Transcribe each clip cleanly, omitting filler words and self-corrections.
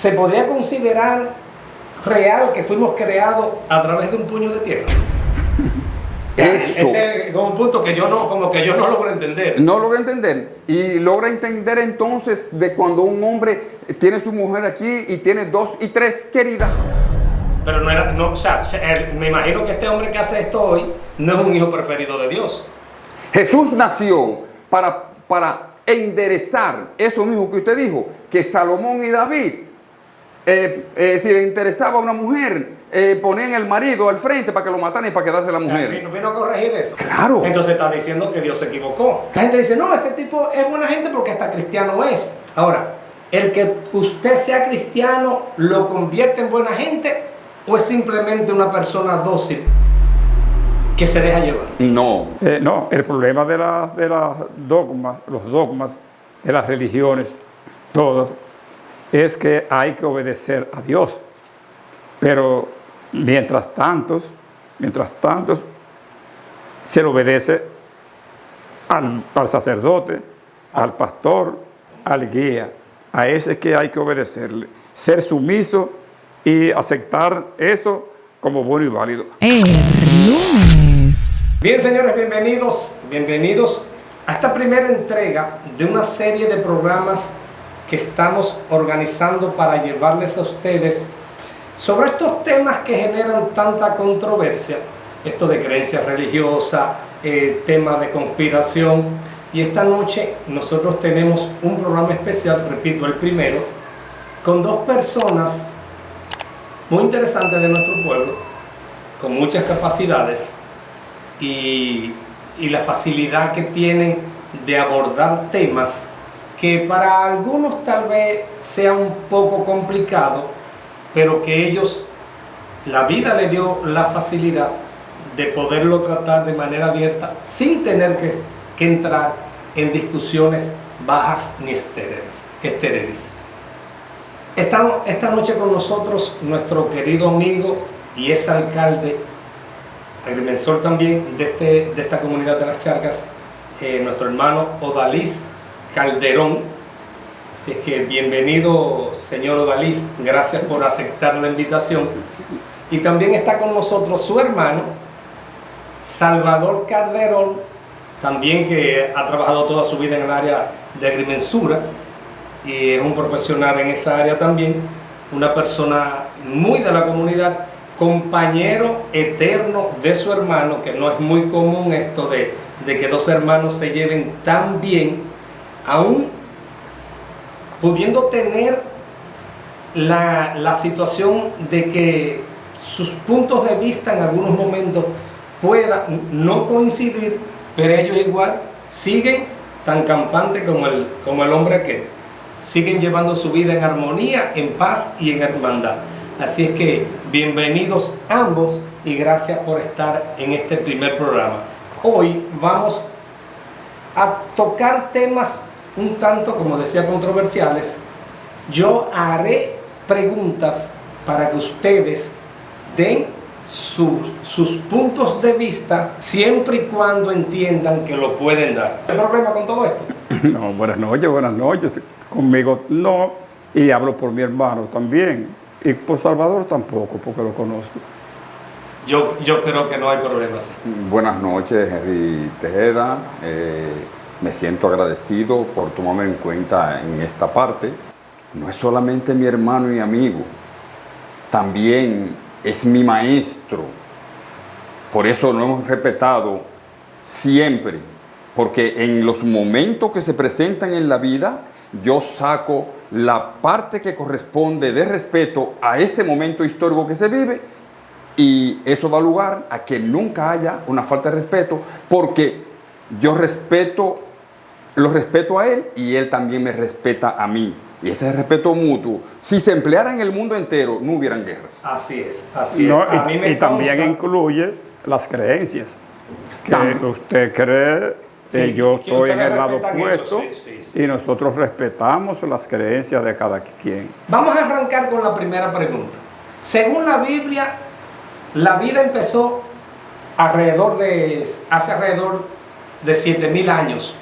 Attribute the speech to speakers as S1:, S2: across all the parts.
S1: ¿se podría considerar real que fuimos creados a través de un puño de tierra?
S2: Eso.
S1: Ese es un punto que yo no logro entender.
S2: No logra entender. Y logra entender entonces de cuando un hombre tiene su mujer aquí y tiene 2 y 3 queridas.
S1: Pero no era, no, o sea, me imagino que este hombre que hace esto hoy no es un hijo preferido de Dios.
S2: Jesús nació para enderezar eso mismo que usted dijo, que Salomón y David, si le interesaba a una mujer, ponían el marido al frente para que lo mataran y para quedarse la mujer.
S1: O sea, vino a corregir eso.
S2: Claro.
S1: Entonces está diciendo que Dios se equivocó. La gente dice, no, este tipo es buena gente porque hasta cristiano es. Ahora, ¿el que usted sea cristiano lo convierte en buena gente o es simplemente una persona dócil que se deja llevar?
S2: No.
S3: No, el problema de las dogmas, los dogmas de las religiones, todas, es que hay que obedecer a Dios. Pero mientras tanto, se le obedece al sacerdote, al pastor, al guía. A ese es que hay que obedecerle. Ser sumiso y aceptar eso como bueno y válido.
S1: Bien, señores, bienvenidos a esta primera entrega de una serie de programas que estamos organizando para llevarles a ustedes sobre estos temas que generan tanta controversia, esto de creencia religiosa, temas de conspiración. Y esta noche nosotros tenemos un programa especial, repito, el primero, con 2 personas muy interesantes de nuestro pueblo, con muchas capacidades y la facilidad que tienen de abordar temas que para algunos tal vez sea un poco complicado, pero que ellos, la vida les dio la facilidad de poderlo tratar de manera abierta sin tener que entrar en discusiones bajas ni estériles. Esta noche con nosotros nuestro querido amigo y ex alcalde, agrimensor también de esta comunidad de Las Charcas, nuestro hermano Odalis Calderón. Así es que bienvenido, señor Odalis, gracias por aceptar la invitación. Y también está con nosotros su hermano, Salvador Calderón, también que ha trabajado toda su vida en el área de agrimensura y es un profesional en esa área también, una persona muy de la comunidad, compañero eterno de su hermano, que no es muy común esto de que 2 hermanos se lleven tan bien, aún pudiendo tener la situación de que sus puntos de vista en algunos momentos puedan no coincidir, pero ellos igual siguen tan campantes como el hombre que siguen llevando su vida en armonía, en paz y en hermandad. Así es que bienvenidos ambos y gracias por estar en este primer programa. Hoy vamos a tocar temas un tanto, como decía, controversiales. Yo haré preguntas para que ustedes den sus puntos de vista siempre y cuando entiendan que lo pueden dar. ¿Hay problema con todo esto?
S3: No, buenas noches. Conmigo no, y hablo por mi hermano también. Y por Salvador tampoco, porque lo conozco.
S1: Yo creo que no hay problema. Sí.
S2: Buenas noches, Henry Tejeda. Me siento agradecido por tomarme en cuenta en esta parte. No es solamente mi hermano y amigo, también es mi maestro. Por eso lo hemos respetado siempre, porque en los momentos que se presentan en la vida, yo saco la parte que corresponde de respeto a ese momento histórico que se vive, y eso da lugar a que nunca haya una falta de respeto, porque yo lo respeto a él y él también me respeta a mí. Y ese respeto mutuo, si se empleara en el mundo entero, no hubieran guerras.
S1: Así es.
S3: No, y también incluye las creencias. Que usted cree,
S1: Sí,
S3: yo estoy en el lado
S1: respetan
S3: opuesto,
S1: eso, sí.
S3: y nosotros respetamos las creencias de cada quien.
S1: Vamos a arrancar con la primera pregunta. Según la Biblia, la vida empezó hace alrededor de 7.000 años.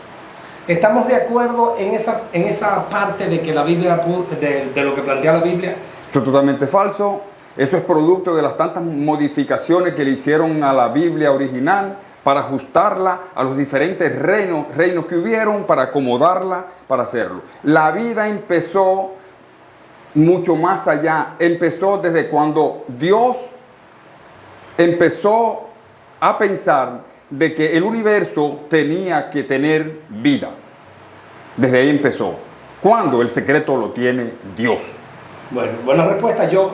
S1: ¿Estamos de acuerdo en esa parte de que la Biblia, de lo que plantea la Biblia?
S2: Eso es totalmente falso. Eso es producto de las tantas modificaciones que le hicieron a la Biblia original para ajustarla a los diferentes reinos que hubieron, para acomodarla, para hacerlo. La vida empezó mucho más allá. Empezó desde cuando Dios empezó a pensar de que el universo tenía que tener vida. Desde ahí empezó. ¿Cuándo? El secreto lo tiene Dios.
S1: Bueno, buena respuesta. Yo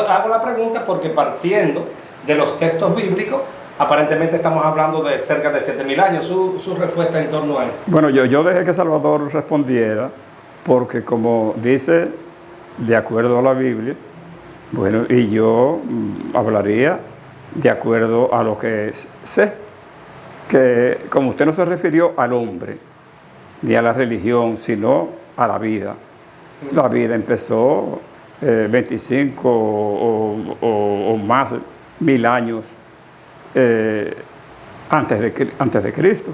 S1: hago la pregunta porque partiendo de los textos bíblicos, aparentemente estamos hablando de cerca de 7.000 años. Su respuesta en torno a él.
S3: Bueno, yo dejé que Salvador respondiera porque, como dice, de acuerdo a la Biblia, bueno, y yo hablaría de acuerdo a lo que sé, que como usted no se refirió al hombre, ni a la religión, sino a la vida. La vida empezó 25 o más 1000 años antes de Cristo.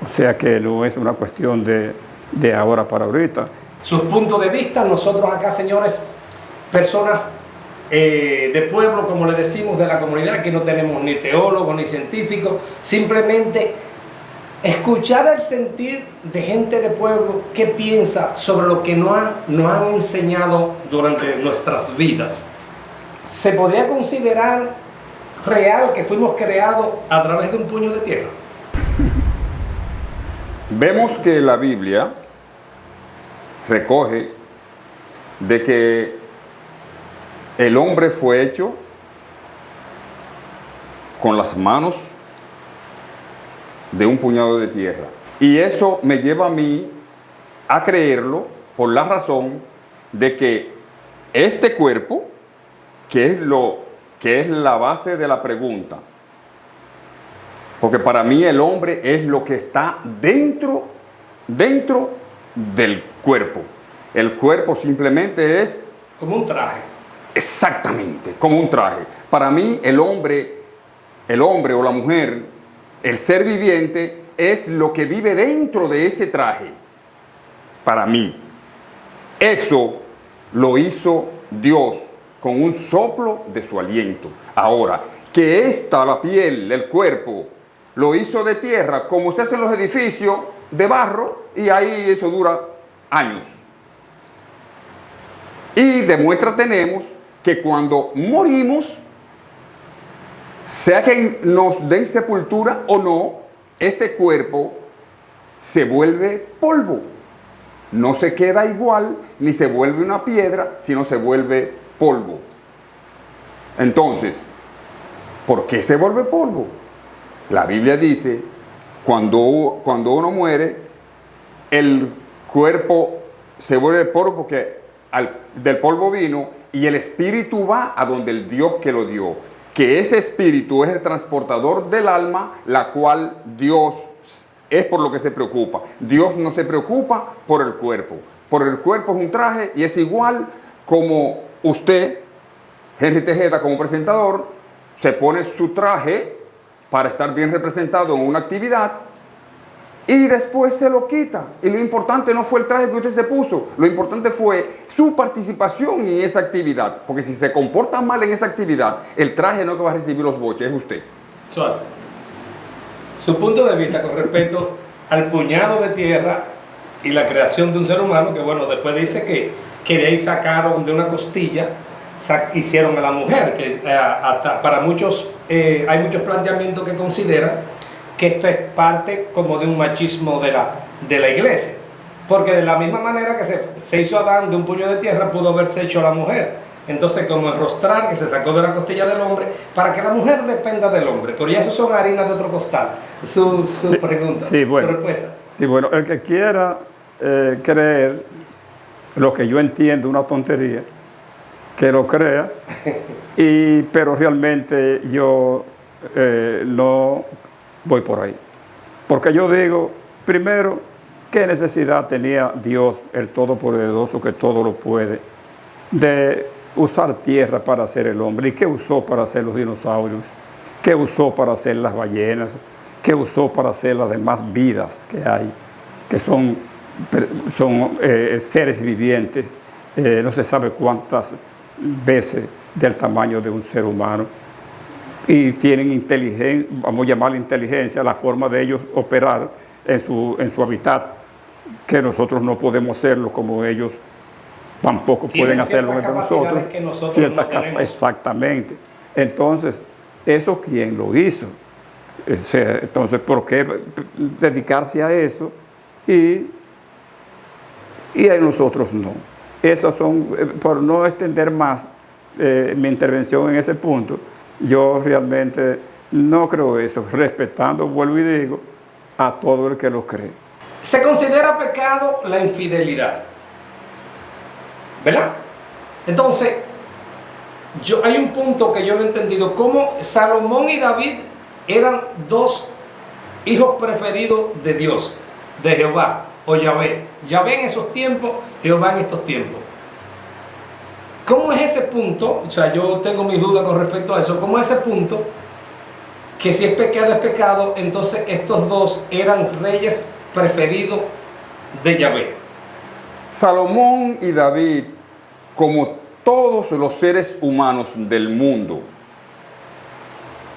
S3: O sea que no es una cuestión de ahora para ahorita.
S1: Sus puntos de vista, nosotros acá, señores, personas de pueblo, como le decimos, de la comunidad, que no tenemos ni teólogos ni científicos, simplemente escuchar el sentir de gente de pueblo que piensa sobre lo que nos han enseñado durante nuestras vidas. ¿Se podría considerar real que fuimos creados a través de un puño de tierra?
S2: Vemos que la Biblia recoge de que el hombre fue hecho con las manos de un puñado de tierra. Y eso me lleva a mí a creerlo por la razón de que este cuerpo, que es la base de la pregunta, porque para mí el hombre es lo que está dentro del cuerpo. El cuerpo simplemente es
S1: como un traje.
S2: Exactamente, como un traje. Para mí el hombre o la mujer, el ser viviente, es lo que vive dentro de ese traje. Para mí. Eso lo hizo Dios con un soplo de su aliento. Ahora, que la piel, el cuerpo, lo hizo de tierra, como se hace en los edificios, de barro, y ahí eso dura años. Y de muestra tenemos que cuando morimos, sea que nos den sepultura o no, ese cuerpo se vuelve polvo. No se queda igual, ni se vuelve una piedra, sino se vuelve polvo. Entonces, ¿por qué se vuelve polvo? La Biblia dice, cuando uno muere, el cuerpo se vuelve polvo porque del polvo vino, y el espíritu va a donde el Dios que lo dio. Que ese espíritu es el transportador del alma, la cual Dios es por lo que se preocupa. Dios no se preocupa por el cuerpo. Por el cuerpo es un traje, y es igual como usted, Henry Tejeda, como presentador, se pone su traje para estar bien representado en una actividad y después se lo quita. Y lo importante no fue el traje que usted se puso, lo importante fue su participación en esa actividad. Porque si se comporta mal en esa actividad, el traje no que va a recibir los boches, es usted.
S1: Suárez, su punto de vista con respecto al puñado de tierra y la creación de un ser humano, que bueno, después dice que de ahí sacaron de una costilla, hicieron a la mujer, que para muchos hay muchos planteamientos que consideran que esto es parte como de un machismo de la iglesia, porque de la misma manera que se hizo Adán de un puño de tierra, pudo haberse hecho a la mujer. Entonces, como enrostrar, que se sacó de la costilla del hombre, para que la mujer dependa del hombre. Pero ya eso son harinas de otro costal. Su pregunta,
S3: sí, bueno,
S1: su respuesta.
S3: Sí, bueno, el que quiera creer lo que yo entiendo, una tontería, que lo crea, pero realmente yo no voy por ahí. Porque yo digo, primero, ¿qué necesidad tenía Dios, el Todopoderoso, que todo lo puede, de usar tierra para hacer el hombre? ¿Y qué usó para hacer los dinosaurios? ¿Qué usó para hacer las ballenas? ¿Qué usó para hacer las demás vidas que hay? que son seres vivientes, no se sabe cuántas veces del tamaño de un ser humano, y tienen inteligencia, vamos a llamarla inteligencia, la forma de ellos operar en su hábitat, que nosotros no podemos hacerlo como ellos tampoco pueden hacerlo entre nosotros.
S1: Que nosotros no tenemos.
S3: Exactamente. Entonces, ¿eso quién lo hizo? Entonces, ¿por qué dedicarse a eso y a nosotros no? Esas son, por no extender más mi intervención en ese punto, yo realmente no creo eso, respetando, vuelvo y digo, a todo el que lo cree.
S1: Se considera pecado la infidelidad, ¿verdad? Entonces, hay un punto que yo no he entendido, cómo Salomón y David eran dos hijos preferidos de Dios, de Jehová o Yahvé. Yahvé en esos tiempos, Jehová en estos tiempos. ¿Cómo es ese punto? O sea, yo tengo mis dudas con respecto a eso. ¿Cómo es ese punto? Que si es pecado, entonces estos dos eran reyes preferidos de Yahvé.
S2: Salomón y David, como todos los seres humanos del mundo,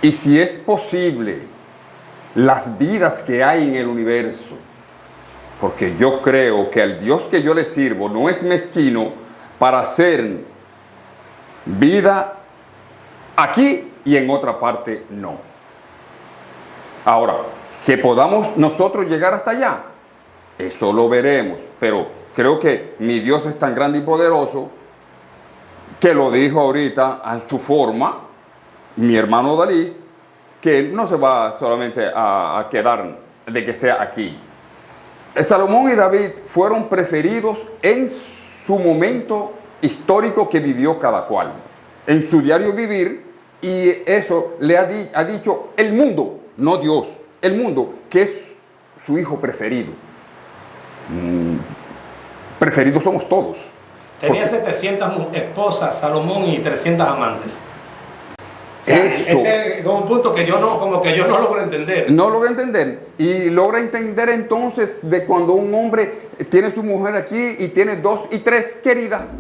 S2: y si es posible, las vidas que hay en el universo, porque yo creo que al Dios que yo le sirvo no es mezquino para hacer vida aquí y en otra parte no. Ahora, que podamos nosotros llegar hasta allá, eso lo veremos, pero creo que mi Dios es tan grande y poderoso que lo dijo ahorita a su forma, mi hermano Dalí, que él no se va solamente a quedar de que sea aquí. Salomón y David fueron preferidos en su momento histórico que vivió cada cual, en su diario vivir, y eso le ha dicho el mundo, no Dios, el mundo, que es su hijo preferido. Preferidos somos todos.
S1: Tenía 700 esposas, Salomón, y 300 amantes.
S2: Eso.
S1: Ese es un punto que yo no logro entender.
S2: No logra entender. Y logra entender entonces de cuando un hombre tiene su mujer aquí y tiene 2 y 3 queridas.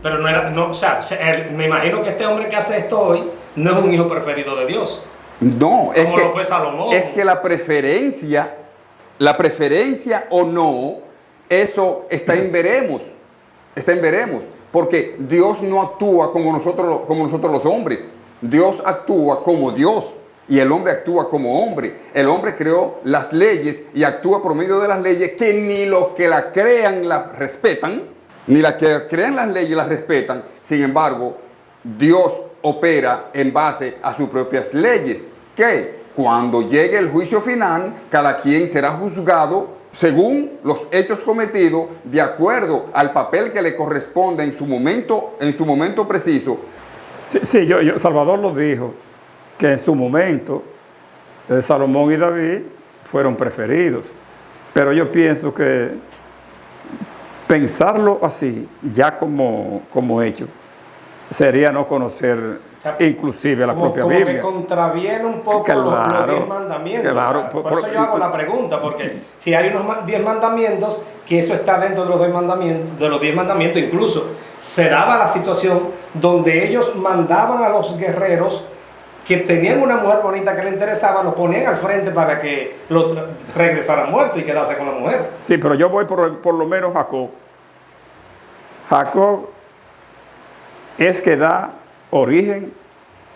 S1: Pero me imagino que este hombre que hace esto hoy no es un hijo preferido de Dios.
S2: No, es
S1: como lo fue Salomón.
S2: Es que la preferencia o no, eso está en veremos. Está en veremos. Porque Dios no actúa como nosotros los hombres. Dios actúa como Dios y el hombre actúa como hombre. El hombre creó las leyes y actúa por medio de las leyes que ni los que la crean la respetan, ni las que crean las leyes las respetan. Sin embargo, Dios opera en base a sus propias leyes, que cuando llegue el juicio final, cada quien será juzgado según los hechos cometidos, de acuerdo al papel que le corresponde en su momento preciso.
S3: Sí, Salvador lo dijo, que en su momento Salomón y David fueron preferidos. Pero yo pienso que pensarlo así, ya como hecho, sería no conocer inclusive la propia Biblia.
S1: Que contraviene un poco los 10 mandamientos.
S3: Claro,
S1: por eso yo hago la pregunta, porque si hay unos 10 mandamientos, que eso está dentro de los 10 mandamientos, incluso se daba la situación donde ellos mandaban a los guerreros que tenían una mujer bonita que le interesaba, lo ponían al frente para que lo regresaran muerto y quedase con la mujer.
S3: Sí, pero yo voy por lo menos Jacob. Jacob es que da origen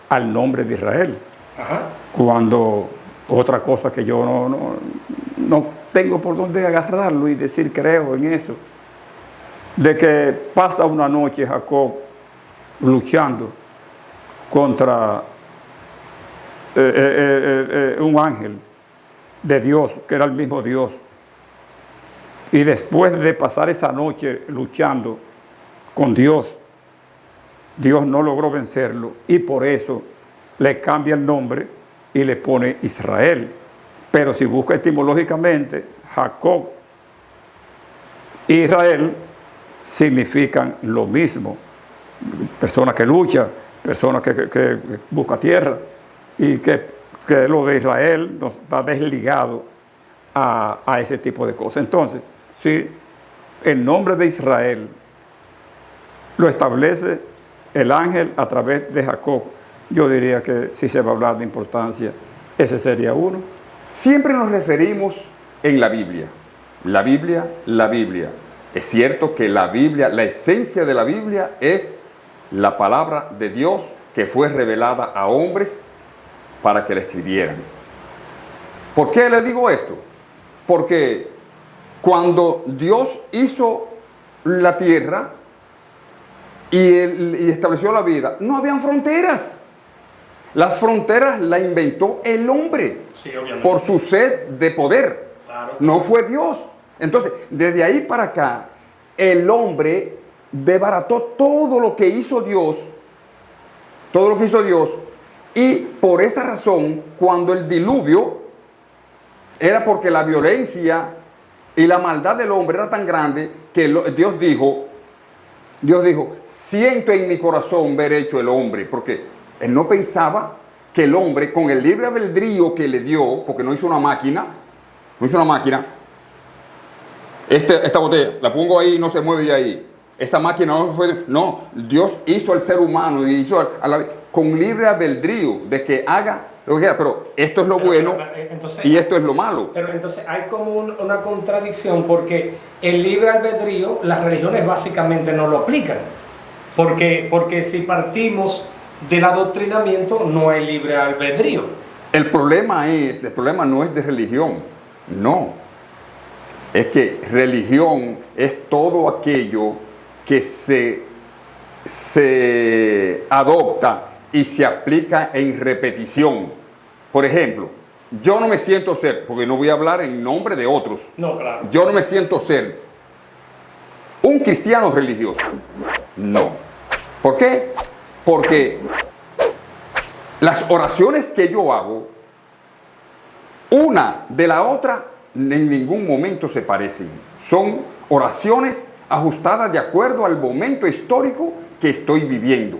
S3: al nombre de Israel.
S1: Ajá.
S3: Cuando otra cosa que yo no tengo por dónde agarrarlo y decir creo en eso, de que pasa una noche Jacob luchando contra un ángel de Dios, que era el mismo Dios, y después de pasar esa noche luchando con Dios, Dios no logró vencerlo y por eso le cambia el nombre y le pone Israel. Pero si busca etimológicamente, Jacob e Israel significan lo mismo. Persona que lucha, persona que busca tierra, y que lo de Israel nos está desligado a ese tipo de cosas. Entonces, si el nombre de Israel lo establece el ángel a través de Jacob, yo diría que si se va a hablar de importancia, ese sería uno.
S2: Siempre nos referimos en la Biblia. La Biblia, la Biblia. Es cierto que la Biblia, la esencia de la Biblia es la palabra de Dios que fue revelada a hombres para que la escribieran. ¿Por qué le digo esto? Porque cuando Dios hizo la tierra y estableció la vida, no habían fronteras. Las fronteras las inventó el hombre,
S1: Sí, obviamente.
S2: por su sed de poder.
S1: Claro.
S2: No fue Dios. Entonces, desde ahí para acá, el hombre desbarató todo lo que hizo Dios, todo lo que hizo Dios, y por esa razón, cuando el diluvio, era porque la violencia y la maldad del hombre era tan grande que Dios dijo, siento en mi corazón ver hecho el hombre, porque él no pensaba que el hombre, con el libre albedrío que le dio, porque no hizo una máquina, esta botella, la pongo ahí y no se mueve de ahí. Esta máquina no fue, no, Dios hizo al ser humano y hizo con libre albedrío de que haga lo que quiera, pero esto es lo bueno
S1: entonces,
S2: y esto es lo malo.
S1: Pero entonces hay como una contradicción, porque el libre albedrío, las religiones básicamente no lo aplican. Porque si partimos del adoctrinamiento, no hay libre albedrío.
S2: El problema no es de religión, no. Es que religión es todo aquello que se adopta y se aplica en repetición. Por ejemplo, yo no me siento ser, porque no voy a hablar en nombre de otros.
S1: No, claro.
S2: Yo no me siento ser un cristiano religioso. No. ¿Por qué? Porque las oraciones que yo hago, una de la otra, en ningún momento se parecen. Son oraciones ajustadas de acuerdo al momento histórico que estoy viviendo.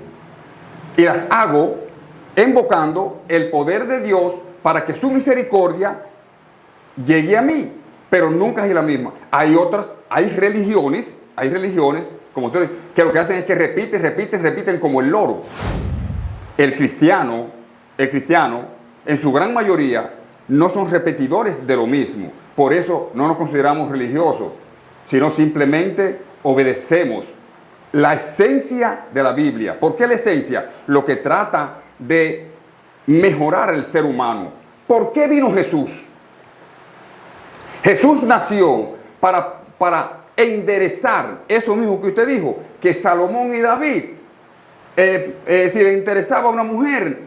S2: Y las hago invocando el poder de Dios para que su misericordia llegue a mí. Pero nunca es la misma. Hay religiones, como ustedes, que lo que hacen es que repiten como el loro. El cristiano, en su gran mayoría, no son repetidores de lo mismo. Por eso no nos consideramos religiosos, sino simplemente obedecemos la esencia de la Biblia. ¿Por qué la esencia? Lo que trata de mejorar el ser humano. ¿Por qué vino Jesús? Jesús nació para enderezar eso mismo que usted dijo, que Salomón y David, si le interesaba a una mujer,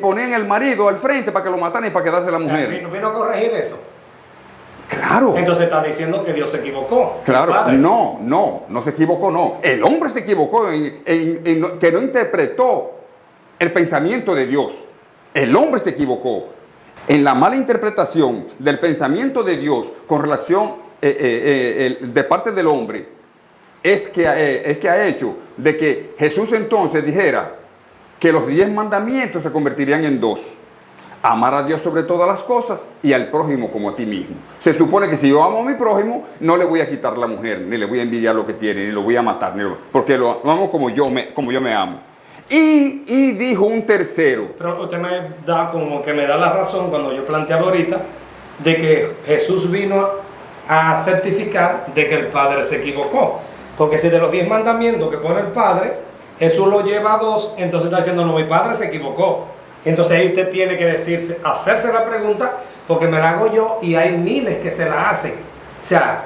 S2: ponían el marido al frente para que lo mataran y para quedarse la mujer.
S1: ¿Vino a corregir eso?
S2: Claro.
S1: Entonces está diciendo que Dios se equivocó.
S2: Claro, no se equivocó, no. El hombre se equivocó en que no interpretó el pensamiento de Dios. El hombre se equivocó en la mala interpretación del pensamiento de Dios con relación de parte del hombre. Es que ha hecho de que Jesús entonces dijera que los 10 mandamientos se convertirían en 2. Amar a Dios sobre todas las cosas y al prójimo como a ti mismo. Se supone que si yo amo a mi prójimo, no le voy a quitar la mujer, ni le voy a envidiar lo que tiene, ni lo voy a matar, porque lo amo como yo me amo. Y dijo un tercero.
S1: Pero usted me da la razón cuando yo planteaba ahorita de que Jesús vino a certificar de que el Padre se equivocó. Porque si de los 10 mandamientos que pone el Padre, Jesús lo lleva a 2, entonces está diciendo, no, mi Padre se equivocó. Entonces ahí usted tiene que hacerse la pregunta, porque me la hago yo y hay miles que se la hacen. O sea,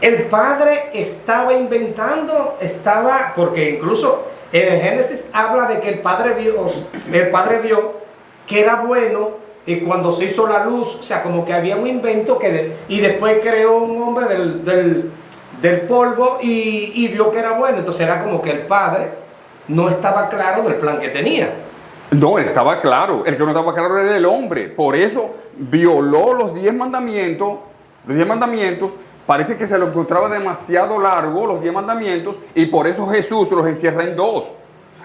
S1: el Padre estaba inventando, porque incluso en el Génesis habla de que el Padre vio que era bueno, y cuando se hizo la luz, o sea, como que había un invento y después creó un hombre del polvo y vio que era bueno. Entonces era como que el Padre no estaba claro del plan que tenía.
S2: No, él estaba claro. El que no estaba claro era el hombre. Por eso violó los 10 mandamientos. Los 10 mandamientos. Parece que se lo encontraba demasiado largo, los 10 mandamientos. Y por eso Jesús los encierra en 2.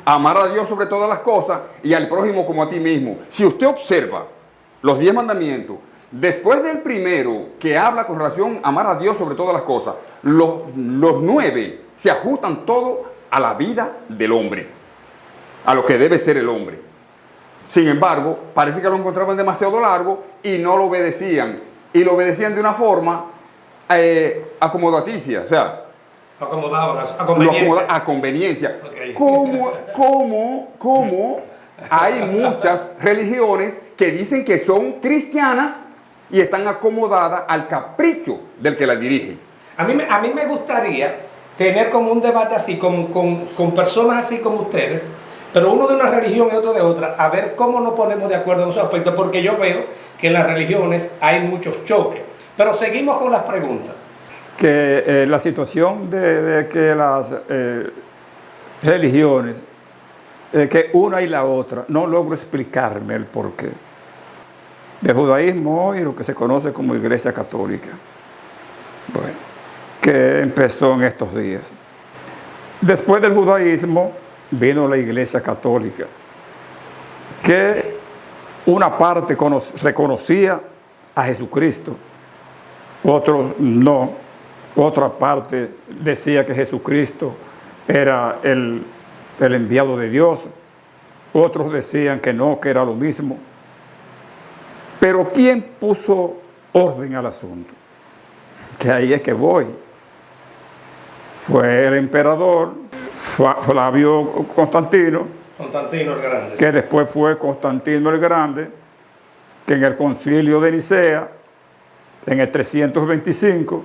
S2: Amar a Dios sobre todas las cosas y al prójimo como a ti mismo. Si usted observa los 10 mandamientos, Después del primero, que habla con relación a amar a Dios sobre todas las cosas, los 9 se ajustan todo a la vida del hombre, a lo que debe ser el hombre. Sin embargo, parece que lo encontraban demasiado largo y no lo obedecían. Y lo obedecían de una forma acomodaticia, o sea,
S1: acomodaban a conveniencia.
S2: A conveniencia.
S1: Okay.
S2: Como hay muchas religiones que dicen que son cristianas y están acomodadas al capricho del que las dirige.
S1: A mí me gustaría tener como un debate así, con personas así como ustedes, pero uno de una religión y otro de otra, a ver cómo nos ponemos de acuerdo en esos aspectos, porque yo veo que en las religiones hay muchos choques. Pero seguimos con las preguntas.
S3: Que la situación de que las religiones, que una y la otra, no logro explicarme el porqué. Del judaísmo y lo que se conoce como Iglesia Católica. Bueno, que empezó en estos días. Después del judaísmo vino la Iglesia Católica, que una parte reconocía a Jesucristo, otros no, otra parte decía que Jesucristo era el enviado de Dios, otros decían que no, que era lo mismo. Pero ¿quién puso orden al asunto? Que ahí es que voy. Fue el emperador Flavio Constantino
S1: el Grande.
S3: Que después fue Constantino el Grande, que en el concilio de Nicea, en el 325,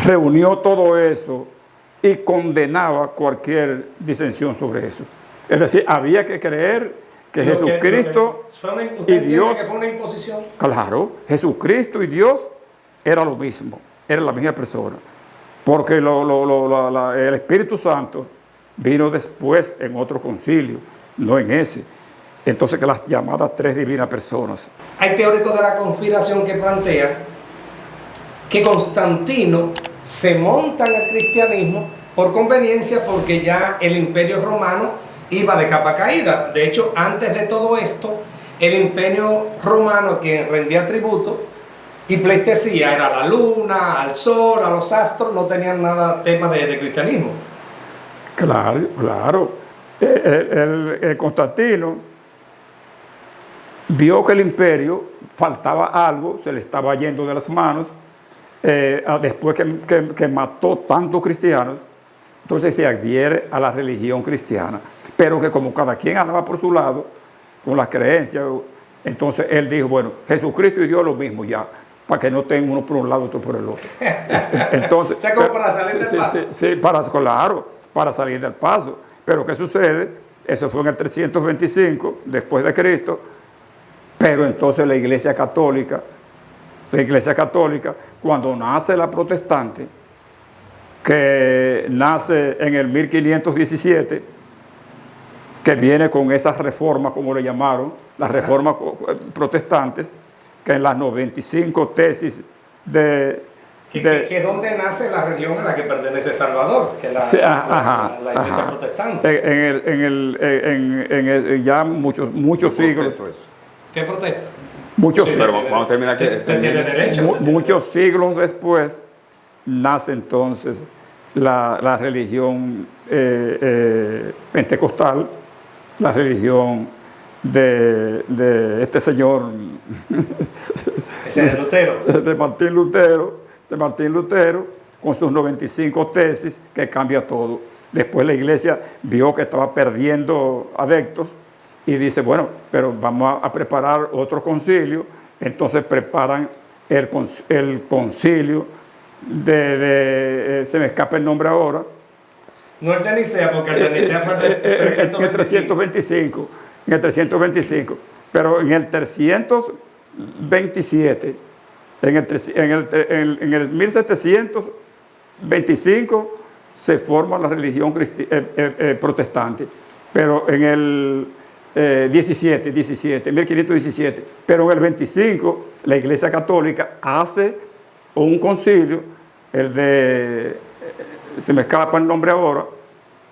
S3: reunió todo eso y condenaba cualquier disensión sobre eso. Es decir, había que creer que Jesucristo y Dios...
S1: que fue una imposición.
S3: Claro, Jesucristo y Dios era lo mismo, era la misma persona. Porque el Espíritu Santo vino después en otro concilio, no en ese. Entonces, que las llamadas 3 divinas personas.
S1: Hay teóricos de la conspiración que plantean que Constantino se monta en el cristianismo por conveniencia, porque ya el Imperio Romano iba de capa caída. De hecho, antes de todo esto, el Imperio Romano, quien rendía tributo y pleitesía, era a la luna, al sol, a los astros, no tenían nada tema de cristianismo.
S3: Claro. El Constantino vio que el imperio faltaba algo, se le estaba yendo de las manos, después que mató tantos cristianos, entonces se adhiere a la religión cristiana, pero que como cada quien andaba por su lado, con las creencias, entonces él dijo, bueno, Jesucristo y Dios lo mismo ya, para que no estén uno por un lado y otro por el otro. Entonces,
S1: o sea, como para salir del paso.
S3: Sí, para salir del paso. Pero ¿qué sucede? Eso fue en el 325 después de Cristo, pero entonces la Iglesia Católica, cuando nace la protestante, que nace en el 1517, que viene con esas reformas, como le llamaron, las reformas protestantes, que en las 95 tesis que
S1: es donde nace la religión a la que pertenece Salvador, que es la Iglesia protestante.
S3: Ya muchos siglos.
S1: ¿Qué protesta?
S3: Muchos
S2: Pero vamos a terminar
S1: tiene derecho.
S3: Muchos siglos después nace entonces la religión pentecostal, la religión de este señor
S1: de Lutero.
S3: de Martín Lutero, con sus 95 tesis, que cambia todo. Después la iglesia vio que estaba perdiendo adeptos y dice, bueno, pero vamos a preparar otro concilio. Entonces preparan el concilio se me escapa el nombre ahora.
S1: No el de Nicea, porque el de Nicea fue el 325.
S3: En el 325, pero en el 327, en el 1725 se forma la religión protestante, pero en el 1517, pero en el 25 la Iglesia Católica hace un concilio, se me escapa el nombre ahora,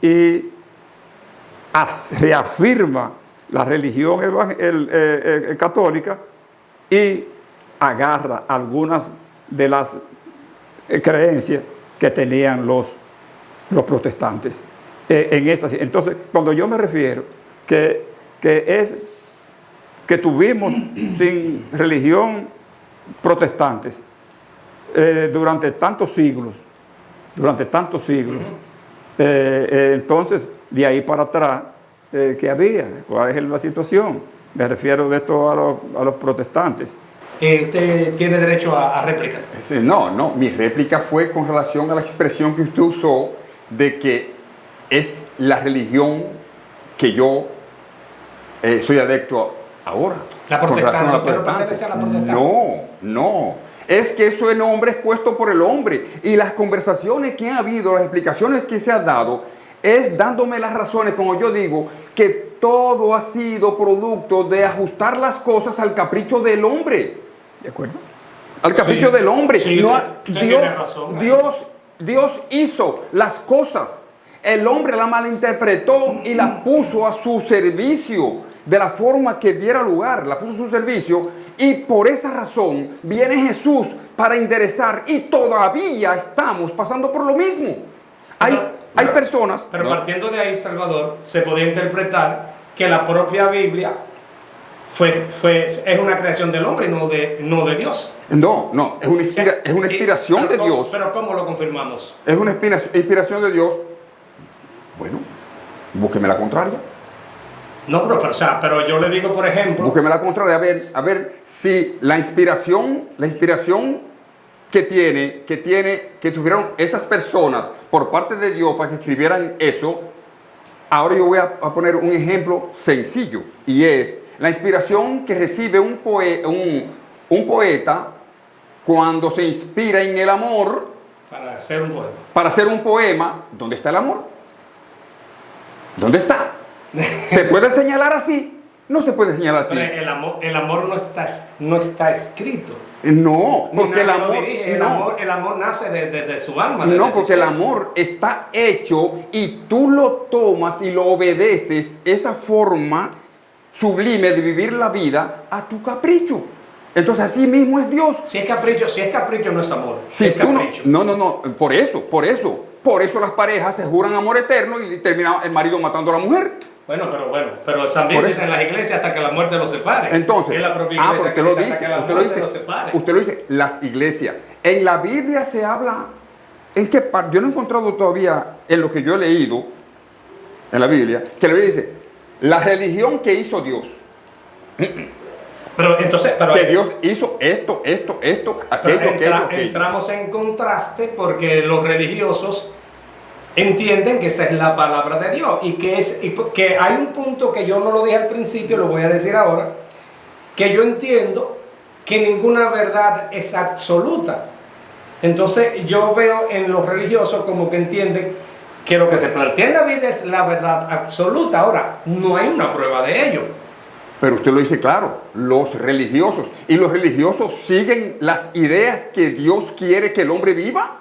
S3: y reafirma la religión católica y agarra algunas de las creencias que tenían los protestantes. Entonces, cuando yo me refiero que tuvimos sin religión protestantes durante tantos siglos, entonces de ahí para atrás, ¿qué había? ¿Cuál es la situación? Me refiero de esto a los protestantes.
S1: Usted tiene derecho a réplica.
S2: No, mi réplica fue con relación a la expresión que usted usó de que es la religión que yo soy adepto ahora.
S1: La protestante, ¿usted no pertenece a la protestante?
S2: No. Es que eso es nombre expuesto por el hombre. Y las conversaciones que han habido, las explicaciones que se han dado, es dándome las razones, como yo digo, que todo ha sido producto de ajustar las cosas al capricho del hombre.
S3: ¿De acuerdo?
S2: Al capricho del hombre.
S1: Sí,
S2: No,
S1: usted tiene razón,
S2: Dios hizo las cosas. El hombre la malinterpretó y la puso a su servicio de la forma que diera lugar. La puso a su servicio y por esa razón viene Jesús para enderezar y todavía estamos pasando por lo mismo. Hay personas...
S1: Pero partiendo de ahí, Salvador, se podría interpretar que la propia Biblia es una creación del hombre y no de Dios.
S2: No, es una inspiración de Dios.
S1: Pero ¿cómo lo confirmamos?
S2: Es una inspiración de Dios. Bueno, búsqueme la contraria.
S1: No, pero yo le digo, por ejemplo...
S2: Búsqueme la contraria, a ver si la inspiración que tuvieron esas personas por parte de Dios para que escribieran eso. Ahora yo voy a poner un ejemplo sencillo, y es la inspiración que recibe un poeta cuando se inspira en el amor
S1: para hacer un poema.
S2: Para hacer un poema. ¿Dónde está el amor? ¿Dónde está? ¿Se puede señalar así? No se puede señalar así.
S1: Pero el amor no está escrito.
S2: No, porque el
S1: amor nace de su alma.
S2: No, porque el amor está hecho y tú lo tomas y lo obedeces, esa forma sublime de vivir la vida a tu capricho. Entonces así mismo es Dios.
S1: Si es capricho no es amor.
S2: Si tú no, por eso las parejas se juran amor eterno y termina el marido matando a la mujer.
S1: Pero también dicen en las iglesias hata que la muerte los separe.
S2: Entonces,
S1: es la propia iglesia
S2: porque
S1: que dice hasta que la muerte los separe.
S2: Usted lo dice, las iglesias. En la Biblia se habla, ¿en qué parte? Yo no he encontrado todavía en lo que yo he leído en la Biblia, que la Biblia dice, la religión que hizo Dios. Que Dios hizo esto, aquello.
S1: Entramos en contraste porque los religiosos entienden que esa es la palabra de Dios y que hay un punto que yo no lo dije al principio, lo voy a decir ahora, que yo entiendo que ninguna verdad es absoluta. Entonces yo veo en los religiosos como que entienden que lo que se plantea en la Biblia es la verdad absoluta. Ahora, no hay una prueba de ello.
S2: Pero usted lo dice claro, los religiosos. ¿Y los religiosos siguen las ideas que Dios quiere que el hombre viva?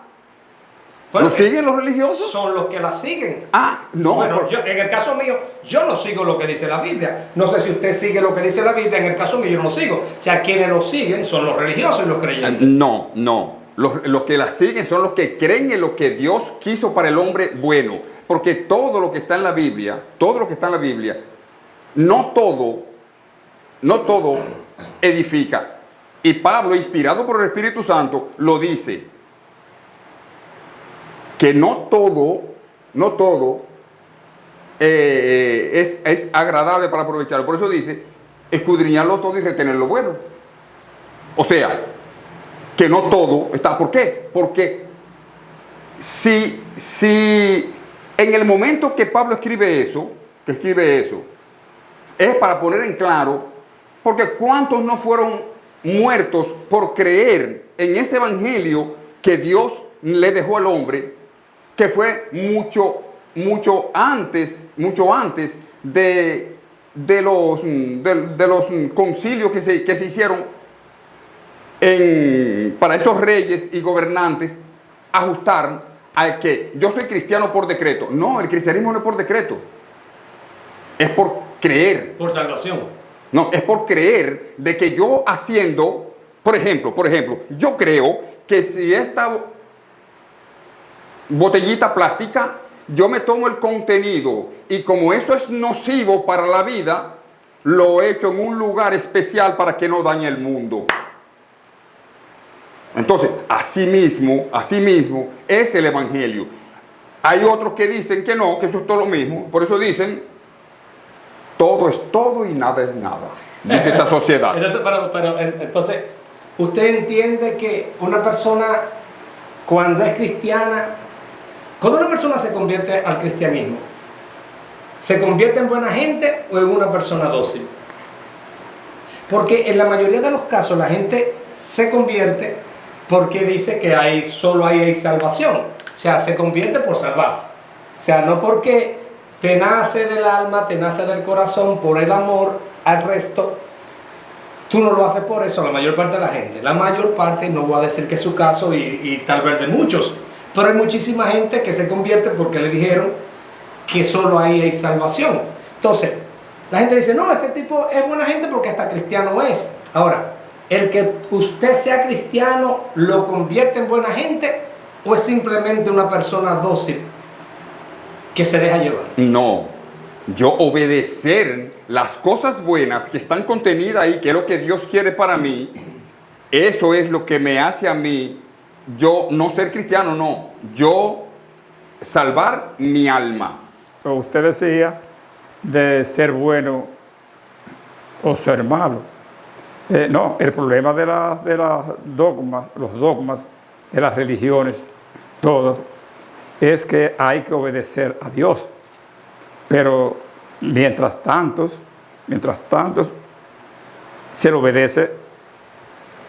S2: ¿Lo siguen los religiosos?
S1: Son los que la siguen.
S2: No.
S1: Bueno, en el caso mío, yo no sigo lo que dice la Biblia. No sé si usted sigue lo que dice la Biblia. En el caso mío, yo no sigo. O sea, quienes lo siguen son los religiosos y los creyentes.
S2: No. Los que la siguen son los que creen en lo que Dios quiso para el hombre bueno. Porque todo lo que está en la Biblia, no todo edifica. Y Pablo, inspirado por el Espíritu Santo, lo dice. Que no todo es agradable para aprovecharlo. Por eso dice, escudriñarlo todo y retener lo bueno. O sea, que no todo está. ¿Por qué? Porque si en el momento que Pablo escribe eso, es para poner en claro, porque ¿cuántos no fueron muertos por creer en ese evangelio que Dios le dejó al hombre, que fue mucho antes de los concilios que se hicieron para esos reyes y gobernantes ajustar a que yo soy cristiano por decreto? No, el cristianismo no es por decreto, es por creer.
S1: Por salvación.
S2: No, es por creer de que yo haciendo Por ejemplo, yo creo que si esta botellita plástica, yo me tomo el contenido y como eso es nocivo para la vida, lo echo en un lugar especial para que no dañe el mundo. Entonces, así mismo es el Evangelio. Hay otros que dicen que no, que eso es todo lo mismo. Por eso dicen, todo es todo y nada es nada. Dice esta sociedad.
S1: Entonces, ¿usted entiende que una persona, cuando es cristiana, cuando una persona se convierte al cristianismo, ¿se convierte en buena gente o en una persona dócil? Porque en la mayoría de los casos la gente se convierte porque dice que solo hay salvación. O sea, se convierte por salvarse. O sea, no porque te nace del alma, te nace del corazón, por el amor al resto. Tú no lo haces por eso, la mayor parte de la gente. La mayor parte, no voy a decir que es su caso y tal vez de muchos, pero hay muchísima gente que se convierte porque le dijeron que solo ahí hay salvación. Entonces, la gente dice, no, este tipo es buena gente porque hasta cristiano es. Ahora, ¿el que usted sea cristiano lo convierte en buena gente o es simplemente una persona dócil que se deja llevar?
S2: No, yo obedecer las cosas buenas que están contenidas ahí, que es lo que Dios quiere para mí, eso es lo que me hace a mí, yo no ser cristiano, no, yo salvar mi alma.
S3: Usted decía de ser bueno o ser malo. No, el problema de las dogmas, los dogmas de las religiones, todas, es que hay que obedecer a Dios. Pero mientras tanto, se le obedece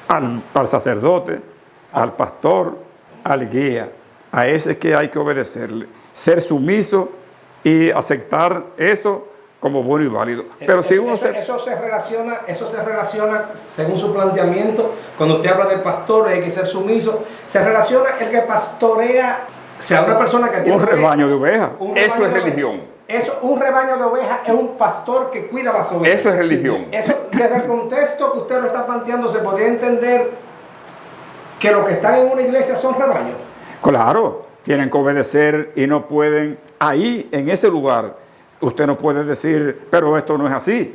S3: al sacerdote, al pastor, al guía. A ese es que hay que obedecerle. Ser sumiso y aceptar eso como bueno y válido. Pero si uno
S1: eso se relaciona, según su planteamiento, cuando usted habla del pastor, hay que ser sumiso, se relaciona el que pastorea, o sea, una persona que tiene
S3: un rebaño de ovejas.
S2: Eso es religión.
S1: Un rebaño de ovejas es un pastor que cuida las ovejas.
S2: Eso es religión.
S1: Eso, desde el contexto que usted lo está planteando, se podría entender que los que están en una iglesia son rebaños.
S3: Claro, tienen que obedecer y no pueden, ahí, en ese lugar, usted no puede decir, pero esto no es así,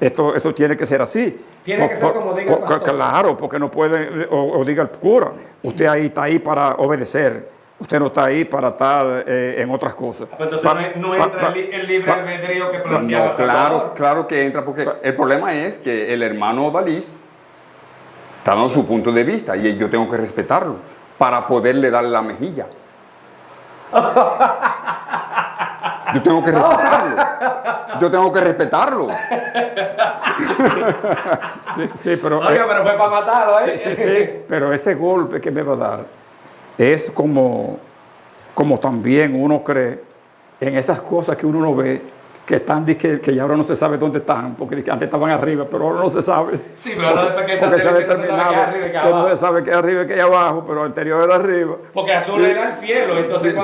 S3: esto tiene que ser así.
S1: Tiene que ser como diga el pastor.
S3: Claro, porque no puede, o diga el cura, usted ahí está ahí para obedecer. Usted no está ahí para estar en otras cosas.
S1: Entonces no entra el libre albedrío que planteaba.
S2: No, claro que entra, porque el problema es que el hermano Dalís está dando su punto de vista y yo tengo que respetarlo para poderle darle la mejilla. Yo tengo que respetarlo.
S3: Sí, pero
S1: fue para matarlo, ¿eh?
S3: Sí, pero ese golpe que me va a dar es como también uno cree en esas cosas que uno no ve, que están, que ya ahora no se sabe dónde están, porque antes estaban arriba, pero ahora no se sabe.
S1: Sí, pero ahora después que
S3: se ha determinado que no se sabe qué es arriba y qué es abajo, pero anterior era arriba.
S1: Porque azul era el cielo, entonces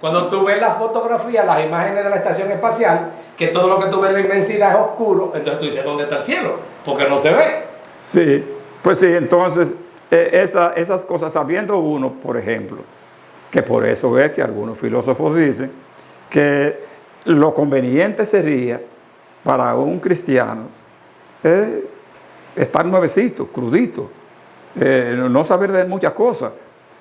S1: cuando tú ves las fotografías, las imágenes de la estación espacial, que todo lo que tú ves en la inmensidad es oscuro, entonces tú dices, ¿dónde está el cielo? Porque no se ve.
S3: Sí, pues sí, entonces esas cosas, sabiendo uno, por ejemplo, que por eso es que algunos filósofos dicen que lo conveniente sería para un cristiano estar nuevecito, crudito, no saber de muchas cosas.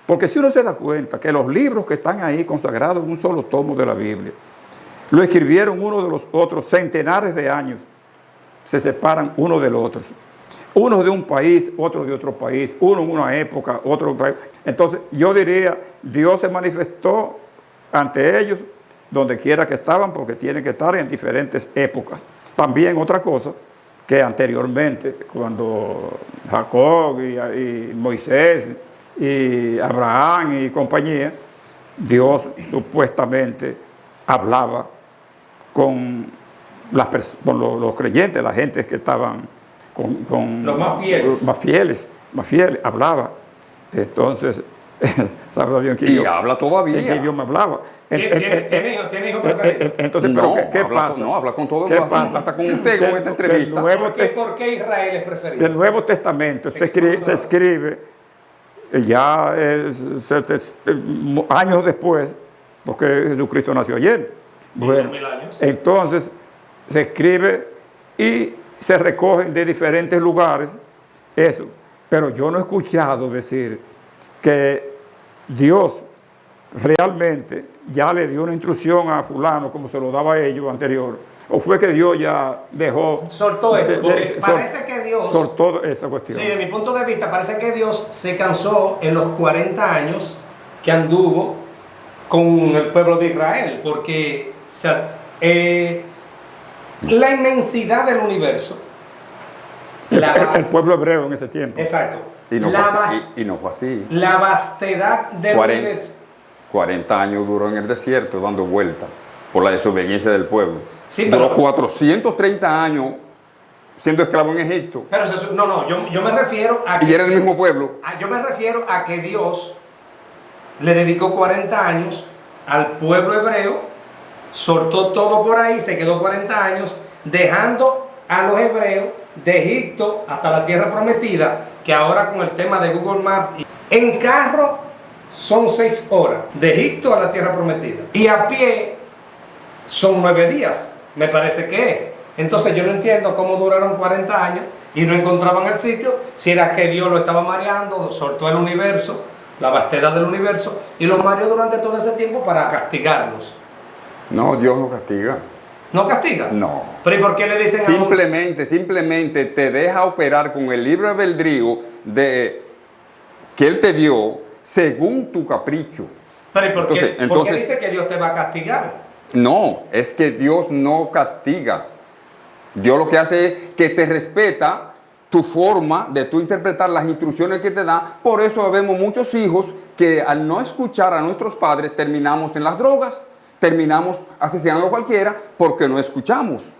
S3: Porque si uno se da cuenta que los libros que están ahí consagrados en un solo tomo de la Biblia, lo escribieron uno de los otros centenares de años, se separan uno del otro. Uno de un país, otro de otro país, uno en una época, otro país. Entonces yo diría, Dios se manifestó ante ellos donde quiera que estaban, porque tienen que estar en diferentes épocas. También otra cosa, que anteriormente, cuando Jacob y Moisés y Abraham y compañía, Dios supuestamente hablaba con los creyentes, la gente que estaban con
S1: los más fieles.
S3: Más fieles, hablaba. Entonces, Sabrá Dios en qué
S2: Y
S3: idioma,
S2: habla todavía.
S3: en qué idioma hablaba.
S1: ¿Tiene hijo preferido?
S3: Entonces,
S2: No,
S3: pero ¿qué
S2: habla
S3: pasa?
S2: no, habla con todo,
S3: ¿Qué
S2: hasta,
S3: pasa?
S2: hasta con usted, con esta
S3: Que
S2: entrevista.
S1: ¿Por qué Israel es preferido?
S3: El Nuevo Testamento se escribe ya años después, porque Jesucristo nació ayer.
S1: Sí,
S3: Bueno,
S1: 2000 años.
S3: entonces se escribe y se recogen de diferentes lugares eso. Pero yo no he escuchado decir que Dios realmente ya le dio una instrucción a fulano como se lo daba a ellos anterior, o fue que Dios ya dejó
S1: Soltó esto, porque parece que Dios...
S3: soltó esa cuestión.
S1: Sí, de mi punto de vista, parece que Dios se cansó en los 40 años que anduvo con el pueblo de Israel, porque o sea, la inmensidad del universo,
S3: El pueblo hebreo en ese tiempo.
S1: exacto,
S2: Y no,
S1: la,
S2: fue así, y no fue así.
S1: la vastedad del
S2: 40.
S1: universo.
S2: 40 años duró en el desierto dando vueltas por la desobediencia del pueblo.
S1: Sí,
S2: duró
S1: pero-
S2: 430 años siendo esclavo en Egipto.
S1: Pero yo me refiero a
S2: Y era el mismo pueblo.
S1: yo me refiero a que Dios le dedicó 40 años al pueblo hebreo, soltó todo por ahí, se quedó 40 años, dejando a los hebreos de Egipto hasta la tierra prometida, que ahora con el tema de Google Maps, en carro son 6 horas, de Egipto a la tierra prometida, y a pie son 9 días, me parece que es. Entonces yo no entiendo cómo duraron 40 años y no encontraban el sitio, si era que Dios lo estaba mareando, soltó el universo, la vastedad del universo, y los mareó durante todo ese tiempo para castigarlos.
S2: No, Dios no castiga.
S1: ¿No castiga?
S2: No.
S1: ¿Pero y por qué le dicen
S2: Simplemente te deja operar con el libre albedrío que Él te dio según tu capricho.
S1: Pero ¿y por qué
S2: Entonces-
S1: dice que Dios te va a castigar?
S2: No, es que Dios no castiga. Dios lo que hace es que te respeta tu forma de tú interpretar las instrucciones que te da. Por eso vemos muchos hijos que al no escuchar a nuestros padres terminamos en las drogas, terminamos asesinando a cualquiera porque no escuchamos.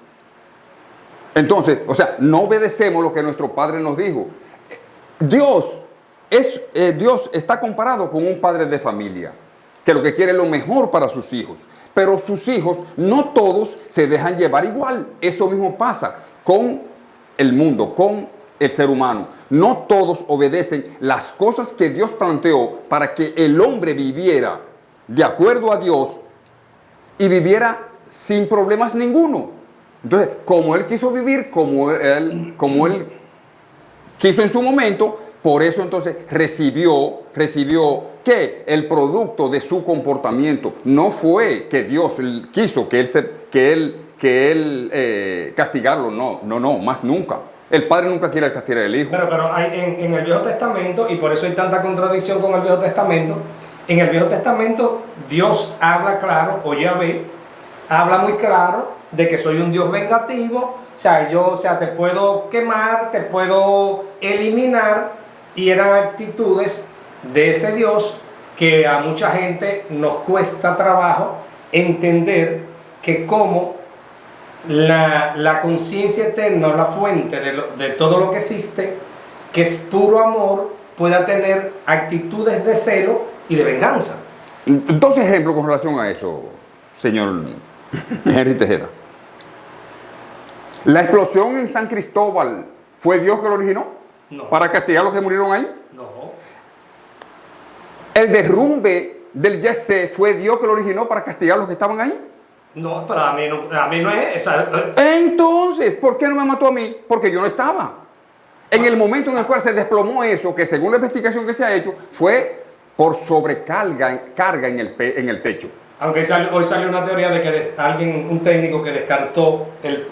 S2: Entonces, o sea, no obedecemos lo que nuestro padre nos dijo. Dios está comparado con un padre de familia que lo que quiere es lo mejor para sus hijos. Pero sus hijos, no todos se dejan llevar igual. Eso mismo pasa con el mundo, con el ser humano. No todos obedecen las cosas que Dios planteó para que el hombre viviera de acuerdo a Dios y viviera sin problemas ninguno. Entonces, como Él quiso vivir, como él quiso en su momento, por eso entonces recibió que el producto de su comportamiento no fue que Dios quiso que él castigarlo, no, más nunca. El padre nunca quiere castigar al hijo.
S1: Pero hay en el Viejo Testamento, y por eso hay tanta contradicción con el Viejo Testamento, en el Viejo Testamento Dios habla claro, o Yahvé, habla muy claro de que soy un Dios vengativo, te puedo quemar, te puedo eliminar, y eran actitudes de ese Dios que a mucha gente nos cuesta trabajo entender que como la conciencia eterna, la fuente de todo lo que existe, que es puro amor, pueda tener actitudes de celo y de venganza.
S2: 2 ejemplos con relación a eso, señor Henry Tejeda. La explosión en San Cristóbal, ¿fue Dios que lo originó?
S1: No.
S2: ¿Para castigar a los que murieron ahí?
S1: No.
S2: El derrumbe del Jet Set, ¿fue Dios que lo originó para castigar a los que estaban ahí?
S1: No, pero a mí no es esa.
S2: Entonces, ¿por qué no me mató a mí? Porque yo no estaba. En el momento en el cual se desplomó eso, que según la investigación que se ha hecho, fue por sobrecarga en el techo.
S1: Aunque hoy salió una teoría de que un técnico que descartó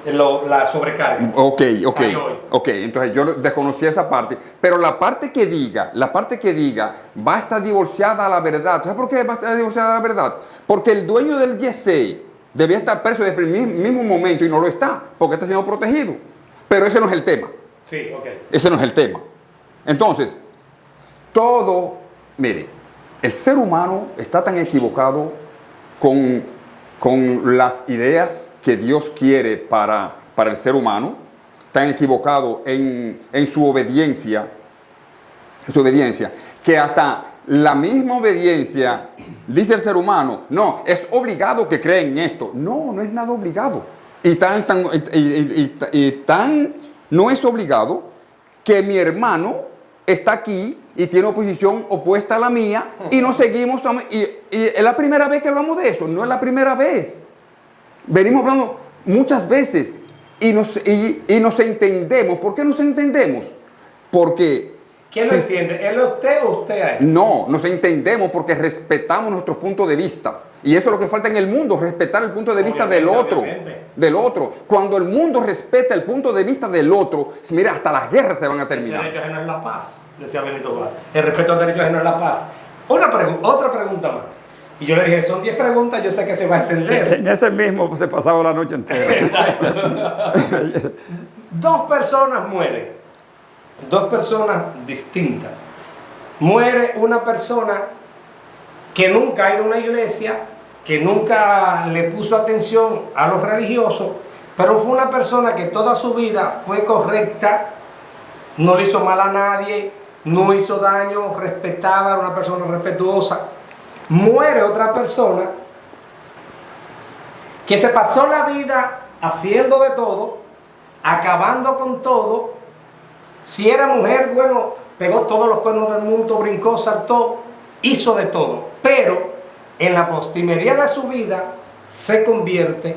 S1: la sobrecarga.
S2: Ok.
S1: Salió hoy.
S2: Ok, entonces yo desconocía esa parte, pero la parte que diga va a estar divorciada a la verdad. ¿Sabes por qué va a estar divorciada a la verdad? Porque el dueño del J6 debía estar preso desde el mismo momento y no lo está, porque está siendo protegido. Pero ese no es el tema.
S1: Sí, ok.
S2: Ese no es el tema. Entonces, mire, el ser humano está tan equivocado con las ideas que Dios quiere para el ser humano, tan equivocado en su obediencia, que hasta la misma obediencia, dice el ser humano, no, es obligado que crea en esto. No, no es nada obligado. Y tan no es obligado que mi hermano está aquí y tiene oposición opuesta a la mía y nos seguimos. Y es la primera vez que hablamos de eso, no es la primera vez. Venimos hablando muchas veces y nos entendemos. ¿Por qué nos entendemos? Porque...
S1: ¿Quién lo entiende? ¿Él a usted o usted a él?
S2: No, nos entendemos porque respetamos nuestros puntos de vista. Y eso es lo que falta en el mundo, respetar el punto de vista del otro. Del otro. Cuando el mundo respeta el punto de vista del otro, mira, hasta las guerras se van a terminar.
S1: El derecho ajeno es la paz, decía Benito Juárez. El respeto al derecho ajeno es la paz. Otra pregunta más. Y yo le dije, son 10 preguntas, yo sé que se va a entender.
S3: En ese mismo se pasaba la noche entera.
S1: Exacto. 2 personas mueren. 2 personas distintas. Muere una persona que nunca ha ido a una iglesia, que nunca le puso atención a los religiosos, pero fue una persona que toda su vida fue correcta, no le hizo mal a nadie, no hizo daño, respetaba, era una persona respetuosa. Muere otra persona que se pasó la vida haciendo de todo, acabando con todo. Si era mujer, bueno, pegó todos los cuernos del mundo, brincó, saltó, hizo de todo. Pero en la postrimería de su vida se convierte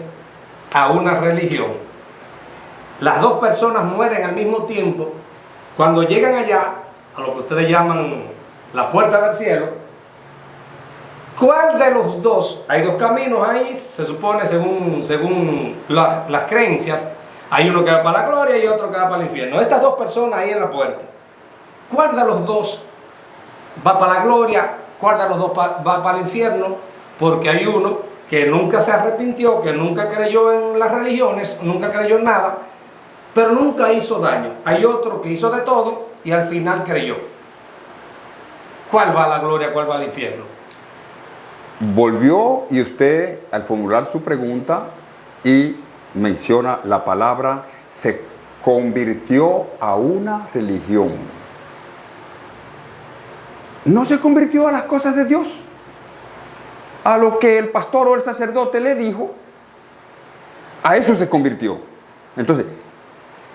S1: a una religión. Las 2 personas mueren al mismo tiempo. Cuando llegan allá, a lo que ustedes llaman la puerta del cielo, ¿cuál de los 2? Hay 2 caminos ahí, se supone, según las creencias. Hay uno que va para la gloria y otro que va para el infierno. Estas 2 personas ahí en la puerta, ¿cuál de los 2 va para la gloria? ¿Cuál de los 2 va para el infierno? Porque hay uno que nunca se arrepintió, que nunca creyó en las religiones, nunca creyó en nada, pero nunca hizo daño. Hay otro que hizo de todo y al final creyó. ¿Cuál va a la gloria? ¿Cuál va al infierno?
S2: Volvió y usted, al formular su pregunta y menciona la palabra, se convirtió a una religión. No se convirtió a las cosas de Dios, a lo que el pastor o el sacerdote le dijo, a eso se convirtió. Entonces,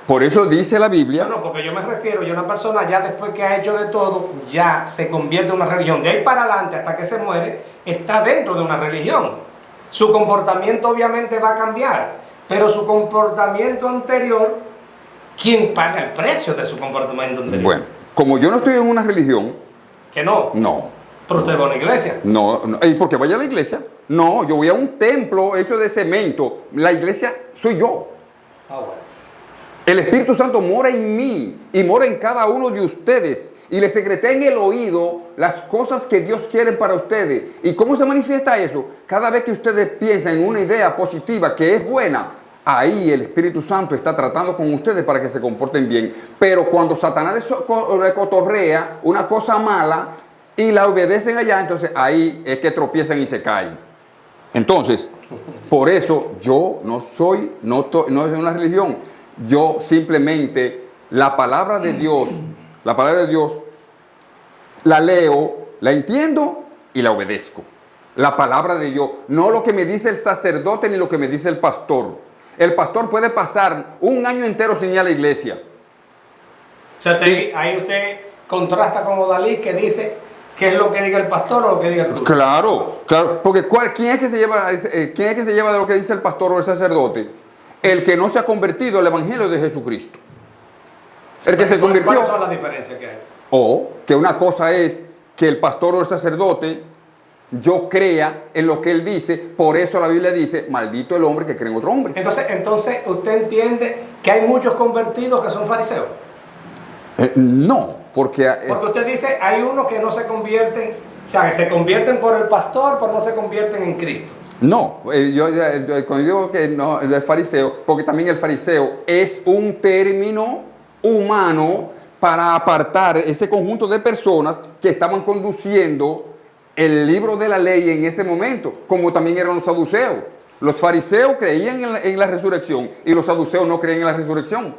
S2: por eso dice la Biblia...
S1: No, porque yo me refiero, a una persona ya después que ha hecho de todo, ya se convierte en una religión. De ahí para adelante, hasta que se muere, está dentro de una religión. Su comportamiento obviamente va a cambiar. Pero su comportamiento anterior, ¿quién paga el precio de su comportamiento anterior?
S2: Bueno, como yo no estoy en una religión...
S1: ¿Que no?
S2: No.
S1: ¿Pero usted va a una iglesia?
S2: No. ¿Y por qué vaya a la iglesia? No, yo voy a un templo hecho de cemento. La iglesia soy yo.
S1: Ah, bueno.
S2: El Espíritu Santo mora en mí y mora en cada uno de ustedes. Y les secreté en el oído las cosas que Dios quiere para ustedes. ¿Y cómo se manifiesta eso? Cada vez que ustedes piensan en una idea positiva que es buena, ahí el Espíritu Santo está tratando con ustedes para que se comporten bien. Pero cuando Satanás le cotorrea una cosa mala y la obedecen allá, entonces ahí es que tropiezan y se caen. Entonces, por eso yo no es una religión. Yo simplemente la palabra de Dios la leo, la entiendo y la obedezco. La palabra de Dios, no lo que me dice el sacerdote ni lo que me dice el pastor. El pastor puede pasar un año entero sin ir a la iglesia.
S1: O sea, ahí usted contrasta con Odalí, que dice qué es lo que diga el pastor o lo que diga el pastor.
S2: Claro, porque ¿quién es que se lleva de lo que dice el pastor o el sacerdote? El que no se ha convertido al evangelio de Jesucristo. El que se convirtió.
S1: ¿Cuáles son las diferencias que hay?
S2: O que una cosa es que el pastor o el sacerdote, yo crea en lo que él dice, por eso la Biblia dice, maldito el hombre que cree en otro hombre.
S1: Entonces usted entiende que hay muchos convertidos que son fariseos.
S2: No, porque
S1: usted dice, hay unos que no se convierten, o sea, que se convierten por el pastor, pero no se convierten en Cristo.
S2: No, yo cuando digo que no, el fariseo, porque también el fariseo es un término humano para apartar este conjunto de personas que estaban conduciendo el libro de la ley en ese momento, como también eran los saduceos. Los fariseos creían en la resurrección y los saduceos no creían en la resurrección.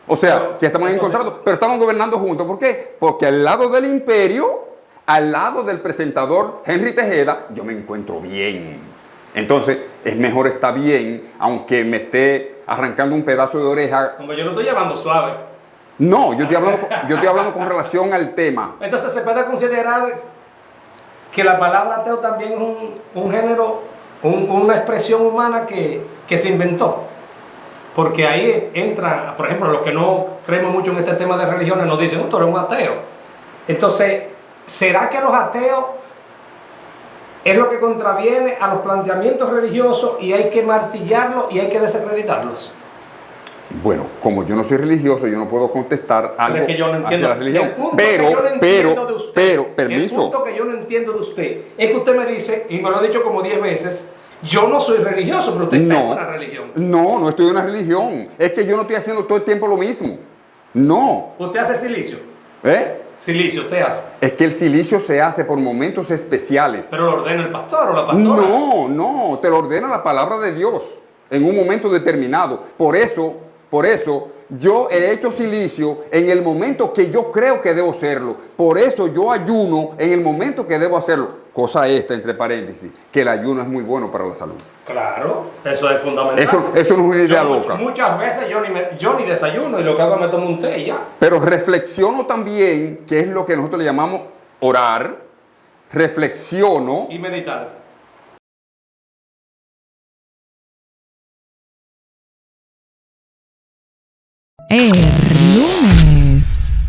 S2: O sea, que estaban encontrados, pero estaban gobernando juntos. ¿Por qué? Porque al lado del imperio al lado del presentador Henry Tejeda, yo me encuentro bien. Entonces, es mejor estar bien, aunque me esté arrancando un pedazo de oreja.
S1: Como yo lo estoy llevando suave.
S2: No, yo estoy hablando con relación al tema.
S1: Entonces se puede considerar que la palabra ateo también es un género, una expresión humana que se inventó. Porque ahí entra, por ejemplo, los que no creemos mucho en este tema de religiones nos dicen, tú eres un ateo. Entonces, ¿será que los ateos es lo que contraviene a los planteamientos religiosos y hay que martillarlos y hay que desacreditarlos?
S2: Bueno, como yo no soy religioso, yo no puedo contestar algo
S1: es que yo no entiendo,
S2: hacia la religión.
S1: El punto que yo no entiendo de usted es que usted me dice, y me lo ha dicho como 10 veces, yo no soy religioso, pero usted está en una religión.
S2: No estoy en una religión. Es que yo no estoy haciendo todo el tiempo lo mismo. No.
S1: ¿Usted hace silicio?
S2: ¿Eh?
S1: Silicio, usted hace.
S2: Es que el silicio se hace por momentos especiales.
S1: ¿Pero lo ordena el pastor o la pastora?
S2: No, te lo ordena la palabra de Dios en un momento determinado. Por eso, yo he hecho silicio en el momento que yo creo que debo hacerlo. Por eso yo ayuno en el momento que debo hacerlo. Cosa esta, entre paréntesis, que el ayuno es muy bueno para la salud.
S1: Claro, eso es fundamental.
S2: Eso no es una idea loca.
S1: Muchas veces yo ni desayuno y lo que hago es me tomo un té y ya.
S2: Pero reflexiono también, que es lo que nosotros le llamamos orar. Reflexiono.
S1: Y meditar.
S4: Número